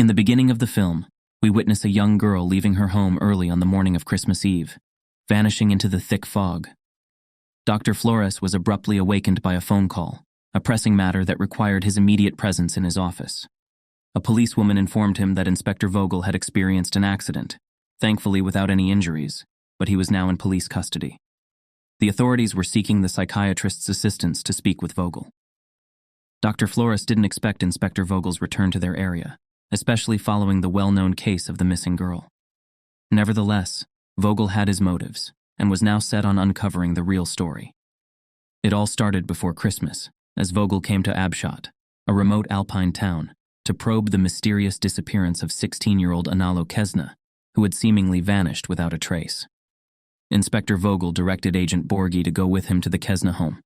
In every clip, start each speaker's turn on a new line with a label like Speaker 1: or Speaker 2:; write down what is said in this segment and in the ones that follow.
Speaker 1: the beginning of the film, we witness a young girl leaving her home early on the morning of Christmas Eve, vanishing into the thick fog. Dr. Flores was abruptly awakened by a phone call, a pressing matter that required his immediate presence in his office. A policewoman informed him that Inspector Vogel had experienced an accident, thankfully without any injuries, but he was now in police custody. The authorities were seeking the psychiatrist's assistance to speak with Vogel. Dr. Flores didn't expect Inspector Vogel's return to their area, especially following the well-known case of the missing girl. Nevertheless, Vogel had his motives, and was now set on uncovering the real story. It all started before Christmas, as Vogel came to Abshot, a remote alpine town, to probe the mysterious disappearance of 16-year-old Analo Kesna, who had seemingly vanished without a trace. Inspector Vogel directed Agent Borgi to go with him to the Kesna home.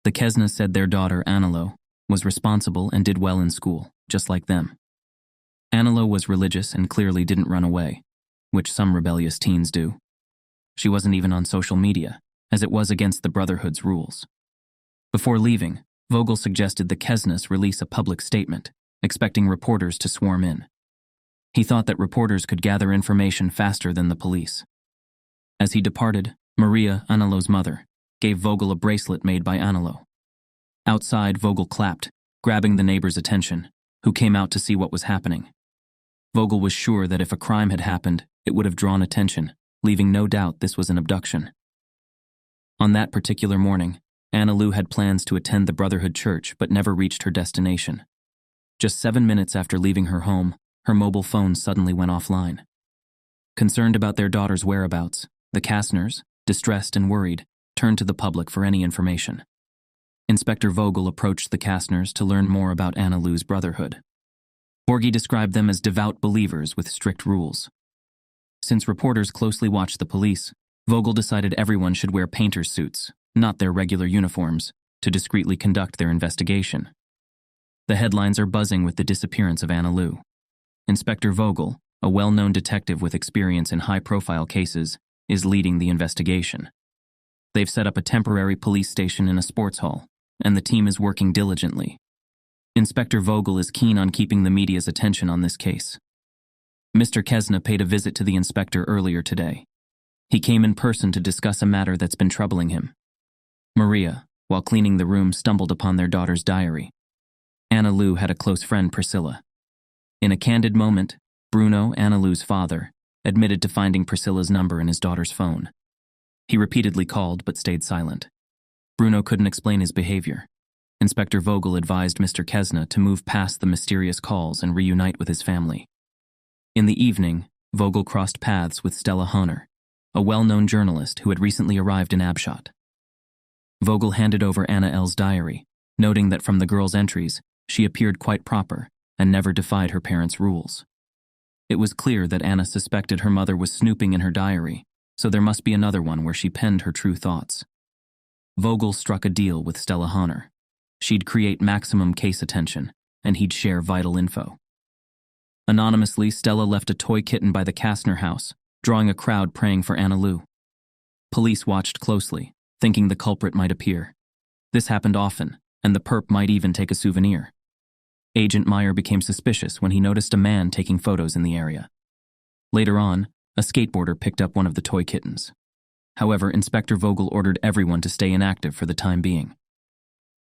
Speaker 1: The Kesna said their daughter, Analo, was responsible and did well in school, just like them. Analo was religious and clearly didn't run away, which some rebellious teens do. She wasn't even on social media, as it was against the Brotherhood's rules. Before leaving, Vogel suggested the Kesnas release a public statement, expecting reporters to swarm in. He thought that reporters could gather information faster than the police. As he departed, Maria, Analo's mother, gave Vogel a bracelet made by Analo. Outside, Vogel clapped, grabbing the neighbor's attention, who came out to see what was happening. Vogel was sure that if a crime had happened, it would have drawn attention, leaving no doubt this was an abduction. On that particular morning, Analu had plans to attend the Brotherhood Church but never reached her destination. Just 7 minutes after leaving her home, her mobile phone suddenly went offline. Concerned about their daughter's whereabouts, the Kastners, distressed and worried, turned to the public for any information. Inspector Vogel approached the Kastners to learn more about Analu's Brotherhood. Borgi described them as devout believers with strict rules. Since reporters closely watched the police, Vogel decided everyone should wear painter's suits, not their regular uniforms, to discreetly conduct their investigation. The headlines are buzzing with the disappearance of Analu. Inspector Vogel, a well-known detective with experience in high-profile cases, is leading the investigation. They've set up a temporary police station in a sports hall, and the team is working diligently. Inspector Vogel is keen on keeping the media's attention on this case. Mr. Kesna paid a visit to the inspector earlier today. He came in person to discuss a matter that's been troubling him. Maria, while cleaning the room, stumbled upon their daughter's diary. Analu had a close friend, Priscilla. In a candid moment, Bruno, Analu's father, admitted to finding Priscilla's number in his daughter's phone. He repeatedly called but stayed silent. Bruno couldn't explain his behavior. Inspector Vogel advised Mr. Kesna to move past the mysterious calls and reunite with his family. In the evening, Vogel crossed paths with Stella Honor, a well-known journalist who had recently arrived in Abshot. Vogel handed over Anna L's diary, noting that from the girl's entries, she appeared quite proper and never defied her parents' rules. It was clear that Anna suspected her mother was snooping in her diary, so there must be another one where she penned her true thoughts. Vogel struck a deal with Stella Honor. She'd create maximum case attention, and he'd share vital info. Anonymously, Stella left a toy kitten by the Kastner house, drawing a crowd praying for Analu. Police watched closely, thinking the culprit might appear. This happened often, and the perp might even take a souvenir. Agent Meyer became suspicious when he noticed a man taking photos in the area. Later on, a skateboarder picked up one of the toy kittens. However, Inspector Vogel ordered everyone to stay inactive for the time being.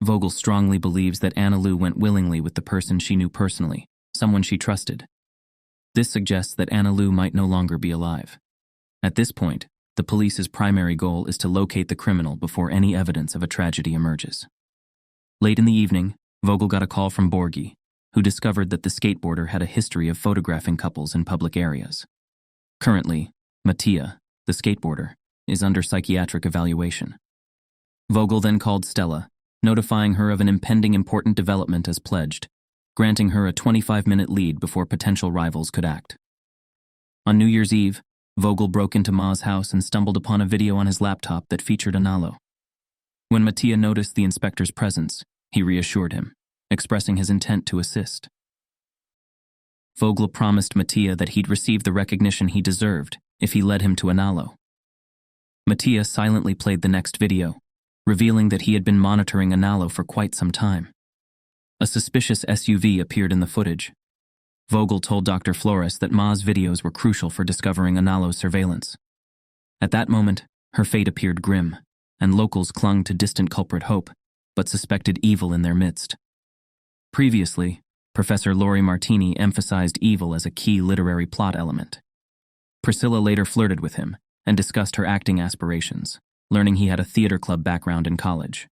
Speaker 1: Vogel strongly believes that Analu went willingly with the person she knew personally, someone she trusted. This suggests that Analu might no longer be alive. At this point, the police's primary goal is to locate the criminal before any evidence of a tragedy emerges. Late in the evening, Vogel got a call from Borgi, who discovered that the skateboarder had a history of photographing couples in public areas. Currently, Mattia, the skateboarder, is under psychiatric evaluation. Vogel then called Stella, notifying her of an impending important development as pledged, granting her a 25-minute lead before potential rivals could act. On New Year's Eve, Vogel broke into Ma's house and stumbled upon a video on his laptop that featured Analo. When Mattia noticed the inspector's presence, he reassured him, expressing his intent to assist. Vogel promised Mattia that he'd receive the recognition he deserved if he led him to Analo. Mattia silently played the next video, revealing that he had been monitoring Analo for quite some time. A suspicious SUV appeared in the footage. Vogel told Dr. Flores that Ma's videos were crucial for discovering Analo's surveillance. At that moment, her fate appeared grim, and locals clung to distant culprit hope, but suspected evil in their midst. Previously, Professor Lori Martini emphasized evil as a key literary plot element. Priscilla later flirted with him and discussed her acting aspirations, learning he had a theater club background in college.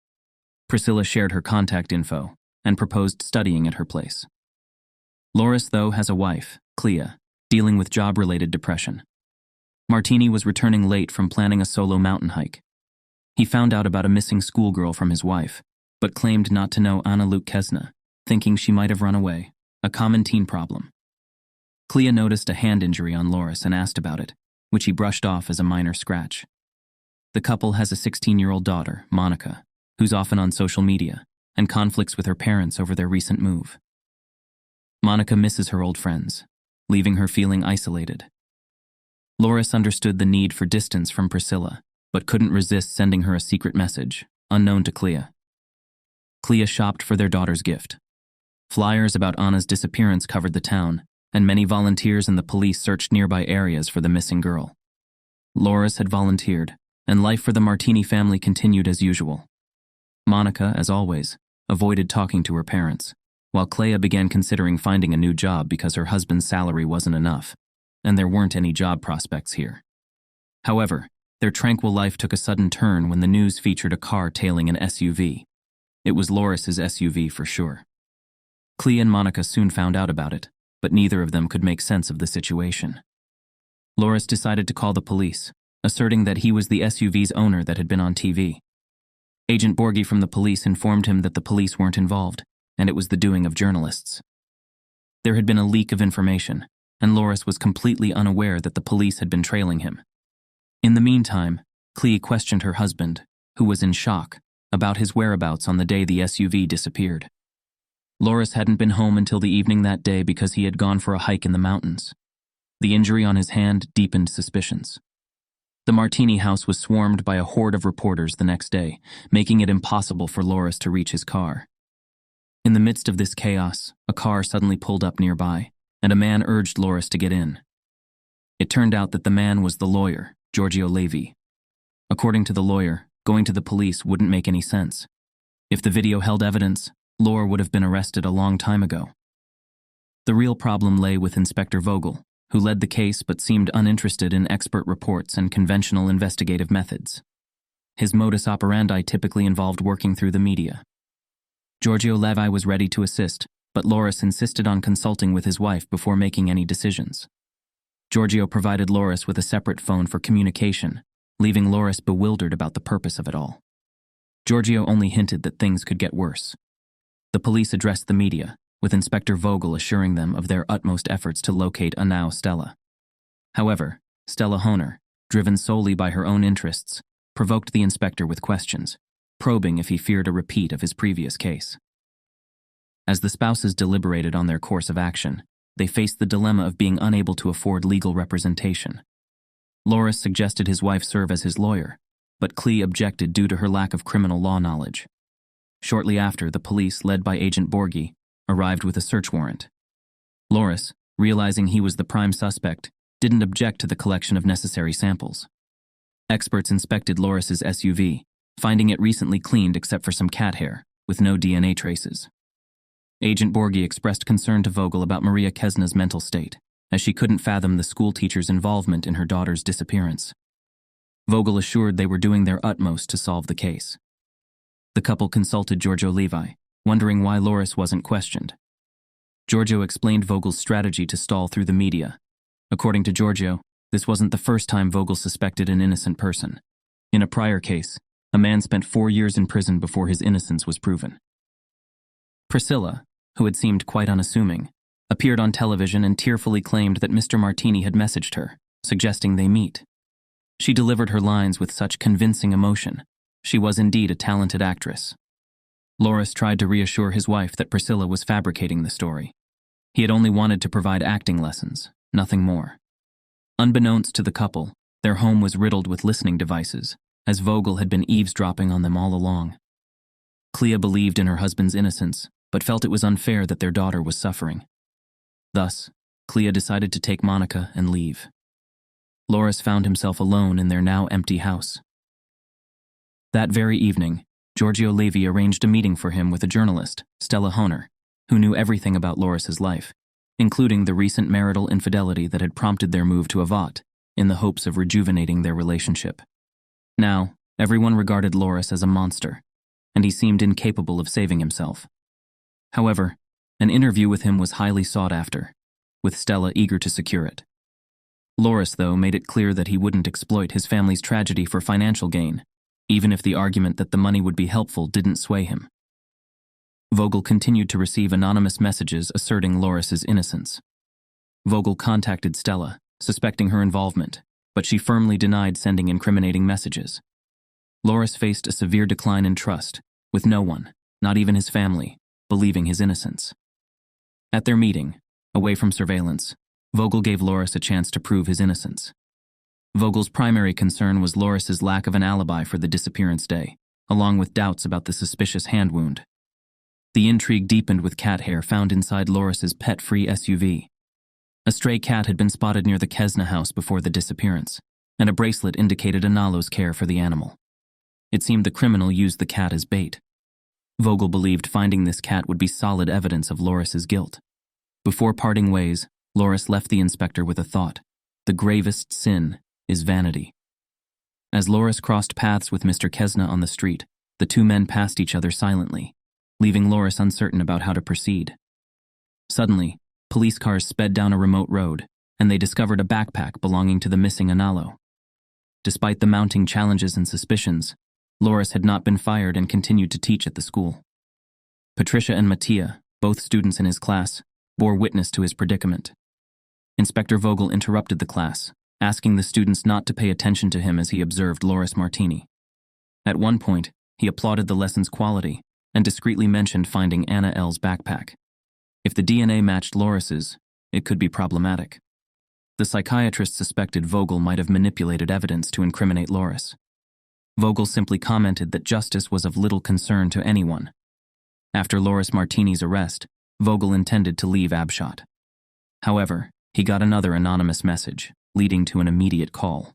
Speaker 1: Priscilla shared her contact info and proposed studying at her place. Loris, though, has a wife, Clea, dealing with job-related depression. Martini was returning late from planning a solo mountain hike. He found out about a missing schoolgirl from his wife, but claimed not to know Anna Lukesna, thinking she might have run away, a common teen problem. Clea noticed a hand injury on Loris and asked about it, which he brushed off as a minor scratch. The couple has a 16-year-old daughter, Monica, who's often on social media and conflicts with her parents over their recent move. Monica misses her old friends, leaving her feeling isolated. Loris understood the need for distance from Priscilla, but couldn't resist sending her a secret message, unknown to Clea. Clea shopped for their daughter's gift. Flyers about Anna's disappearance covered the town, and many volunteers and the police searched nearby areas for the missing girl. Loris had volunteered, and life for the Martini family continued as usual. Monica, as always, avoided talking to her parents, while Clea began considering finding a new job because her husband's salary wasn't enough, and there weren't any job prospects here. However, their tranquil life took a sudden turn when the news featured a car tailing an SUV. It was Loris's SUV for sure. Clea and Monica soon found out about it, but neither of them could make sense of the situation. Loris decided to call the police, asserting that he was the SUV's owner that had been on TV. Agent Borghi from the police informed him that the police weren't involved, and it was the doing of journalists. There had been a leak of information, and Loris was completely unaware that the police had been trailing him. In the meantime, Clea questioned her husband, who was in shock, about his whereabouts on the day the SUV disappeared. Loris hadn't been home until the evening that day because he had gone for a hike in the mountains. The injury on his hand deepened suspicions. The Martini house was swarmed by a horde of reporters the next day, making it impossible for Loris to reach his car. In the midst of this chaos, a car suddenly pulled up nearby, and a man urged Loris to get in. It turned out that the man was the lawyer, Giorgio Levi. According to the lawyer, going to the police wouldn't make any sense. If the video held evidence, Lore would have been arrested a long time ago. The real problem lay with Inspector Vogel, who led the case but seemed uninterested in expert reports and conventional investigative methods. His modus operandi typically involved working through the media. Giorgio Levi was ready to assist, but Loris insisted on consulting with his wife before making any decisions. Giorgio provided Loris with a separate phone for communication, leaving Loris bewildered about the purpose of it all. Giorgio only hinted that things could get worse. The police addressed the media, with Inspector Vogel assuring them of their utmost efforts to locate Anau Stella. However, Stella Honer, driven solely by her own interests, provoked the inspector with questions, probing if he feared a repeat of his previous case. As the spouses deliberated on their course of action, they faced the dilemma of being unable to afford legal representation. Loris suggested his wife serve as his lawyer, but Clea objected due to her lack of criminal law knowledge. Shortly after, the police, led by Agent Borghi, arrived with a search warrant. Loris, realizing he was the prime suspect, didn't object to the collection of necessary samples. Experts inspected Loris's SUV, finding it recently cleaned except for some cat hair, with no DNA traces. Agent Borghi expressed concern to Vogel about Maria Kesna's mental state, as she couldn't fathom the schoolteacher's involvement in her daughter's disappearance. Vogel assured they were doing their utmost to solve the case. The couple consulted Giorgio Levi, wondering why Loris wasn't questioned. Giorgio explained Vogel's strategy to stall through the media. According to Giorgio, this wasn't the first time Vogel suspected an innocent person. In a prior case, a man spent 4 years in prison before his innocence was proven. Priscilla, who had seemed quite unassuming, appeared on television and tearfully claimed that Mr. Martini had messaged her, suggesting they meet. She delivered her lines with such convincing emotion. She was indeed a talented actress. Loris tried to reassure his wife that Priscilla was fabricating the story. He had only wanted to provide acting lessons, nothing more. Unbeknownst to the couple, their home was riddled with listening devices, as Vogel had been eavesdropping on them all along. Clea believed in her husband's innocence, but felt it was unfair that their daughter was suffering. Thus, Clea decided to take Monica and leave. Loris found himself alone in their now empty house. That very evening, Giorgio Levi arranged a meeting for him with a journalist, Stella Honer, who knew everything about Loris's life, including the recent marital infidelity that had prompted their move to Avat, in the hopes of rejuvenating their relationship. Now, everyone regarded Loris as a monster, and he seemed incapable of saving himself. However, an interview with him was highly sought after, with Stella eager to secure it. Loris, though, made it clear that he wouldn't exploit his family's tragedy for financial gain, even if the argument that the money would be helpful didn't sway him. Vogel continued to receive anonymous messages asserting Loris's innocence. Vogel contacted Stella, suspecting her involvement, but she firmly denied sending incriminating messages. Loris faced a severe decline in trust, with no one, not even his family, believing his innocence. At their meeting, away from surveillance, Vogel gave Loris a chance to prove his innocence. Vogel's primary concern was Loris's lack of an alibi for the disappearance day, along with doubts about the suspicious hand wound. The intrigue deepened with cat hair found inside Loris's pet-free SUV. A stray cat had been spotted near the Kesna house before the disappearance, and a bracelet indicated Analo's care for the animal. It seemed the criminal used the cat as bait. Vogel believed finding this cat would be solid evidence of Loris's guilt. Before parting ways, Loris left the inspector with a thought: the gravest sin is vanity. As Loris crossed paths with Mr. Kesna on the street, the two men passed each other silently, leaving Loris uncertain about how to proceed. Suddenly, police cars sped down a remote road, and they discovered a backpack belonging to the missing Analo. Despite the mounting challenges and suspicions, Loris had not been fired and continued to teach at the school. Patricia and Mattia, both students in his class, bore witness to his predicament. Inspector Vogel interrupted the class, asking the students not to pay attention to him as he observed Loris Martini. At one point, he applauded the lesson's quality and discreetly mentioned finding Anna L's backpack. If the DNA matched Loris's, it could be problematic. The psychiatrist suspected Vogel might have manipulated evidence to incriminate Loris. Vogel simply commented that justice was of little concern to anyone. After Loris Martini's arrest, Vogel intended to leave Abshot. However, he got another anonymous message, leading to an immediate call.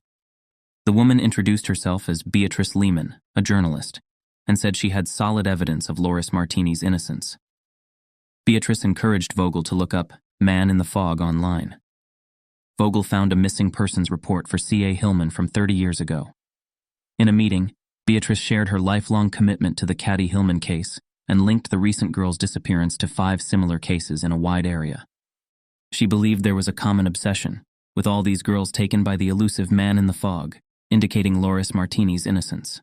Speaker 1: The woman introduced herself as Beatrice Lehman, a journalist, and said she had solid evidence of Loris Martini's innocence. Beatrice encouraged Vogel to look up "Man in the Fog" online. Vogel found a missing persons report for C.A. Hillman from 30 years ago. In a meeting, Beatrice shared her lifelong commitment to the Caddy Hillman case and linked the recent girl's disappearance to 5 similar cases in a wide area. She believed there was a common obsession, with all these girls taken by the elusive man in the fog, indicating Loris Martini's innocence.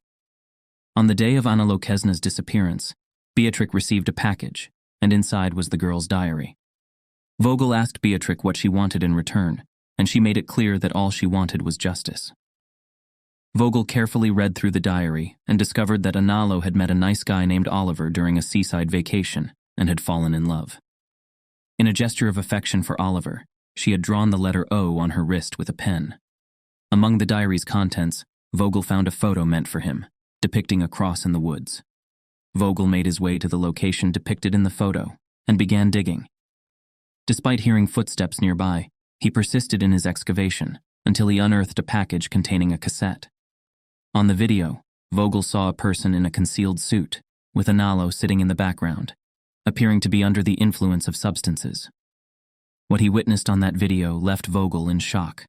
Speaker 1: On the day of Analo Kesna's disappearance, Beatrix received a package, and inside was the girl's diary. Vogel asked Beatrix what she wanted in return, and she made it clear that all she wanted was justice. Vogel carefully read through the diary and discovered that Analo had met a nice guy named Oliver during a seaside vacation and had fallen in love. In a gesture of affection for Oliver, she had drawn the letter O on her wrist with a pen. Among the diary's contents, Vogel found a photo meant for him, depicting a cross in the woods. Vogel made his way to the location depicted in the photo and began digging. Despite hearing footsteps nearby, he persisted in his excavation until he unearthed a package containing a cassette. On the video, Vogel saw a person in a concealed suit, with Analo sitting in the background, appearing to be under the influence of substances. What he witnessed on that video left Vogel in shock.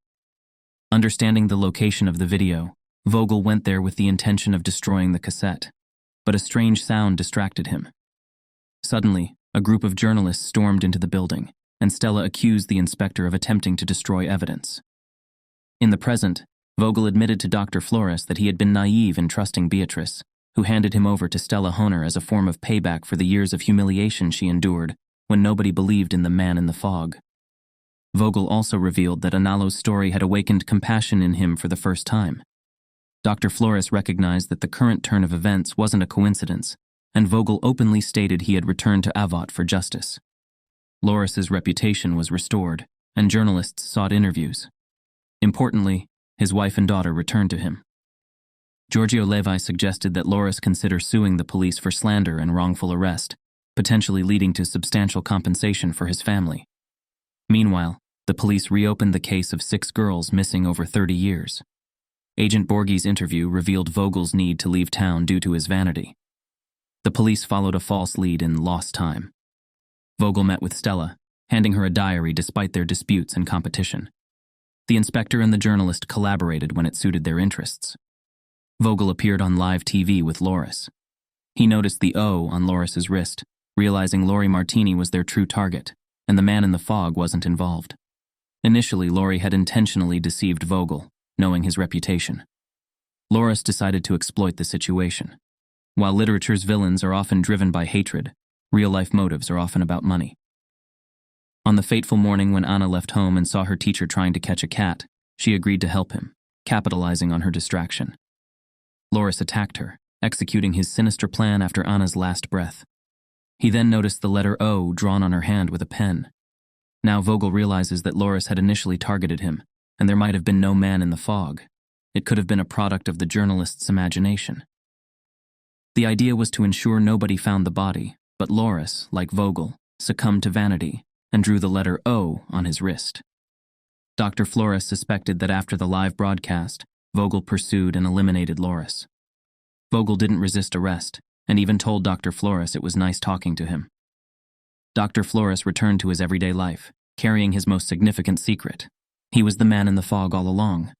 Speaker 1: Understanding the location of the video, Vogel went there with the intention of destroying the cassette, but a strange sound distracted him. Suddenly, a group of journalists stormed into the building, and Stella accused the inspector of attempting to destroy evidence. In the present, Vogel admitted to Dr. Flores that he had been naive in trusting Beatrice, who handed him over to Stella Honer as a form of payback for the years of humiliation she endured when nobody believed in the man in the fog. Vogel also revealed that Analo's story had awakened compassion in him for the first time. Dr. Flores recognized that the current turn of events wasn't a coincidence, and Vogel openly stated he had returned to Avat for justice. Loris's reputation was restored, and journalists sought interviews. Importantly, his wife and daughter returned to him. Giorgio Levi suggested that Loris consider suing the police for slander and wrongful arrest, potentially leading to substantial compensation for his family. Meanwhile, the police reopened the case of 6 girls missing over 30 years. Agent Borghi's interview revealed Vogel's need to leave town due to his vanity. The police followed a false lead in lost time. Vogel met with Stella, handing her a diary despite their disputes and competition. The inspector and the journalist collaborated when it suited their interests. Vogel appeared on live TV with Loris. He noticed the O on Loris's wrist, realizing Lori Martini was their true target, and the man in the fog wasn't involved. Initially, Lori had intentionally deceived Vogel, knowing his reputation. Loris decided to exploit the situation. While literature's villains are often driven by hatred, real-life motives are often about money. On the fateful morning when Anna left home and saw her teacher trying to catch a cat, she agreed to help him, capitalizing on her distraction. Loris attacked her, executing his sinister plan after Anna's last breath. He then noticed the letter O drawn on her hand with a pen. Now Vogel realizes that Loris had initially targeted him, and there might have been no man in the fog. It could have been a product of the journalist's imagination. The idea was to ensure nobody found the body, but Loris, like Vogel, succumbed to vanity and drew the letter O on his wrist. Dr. Flores suspected that after the live broadcast, Vogel pursued and eliminated Loris. Vogel didn't resist arrest, and even told Dr. Flores it was nice talking to him. Dr. Flores returned to his everyday life, carrying his most significant secret. He was the man in the fog all along,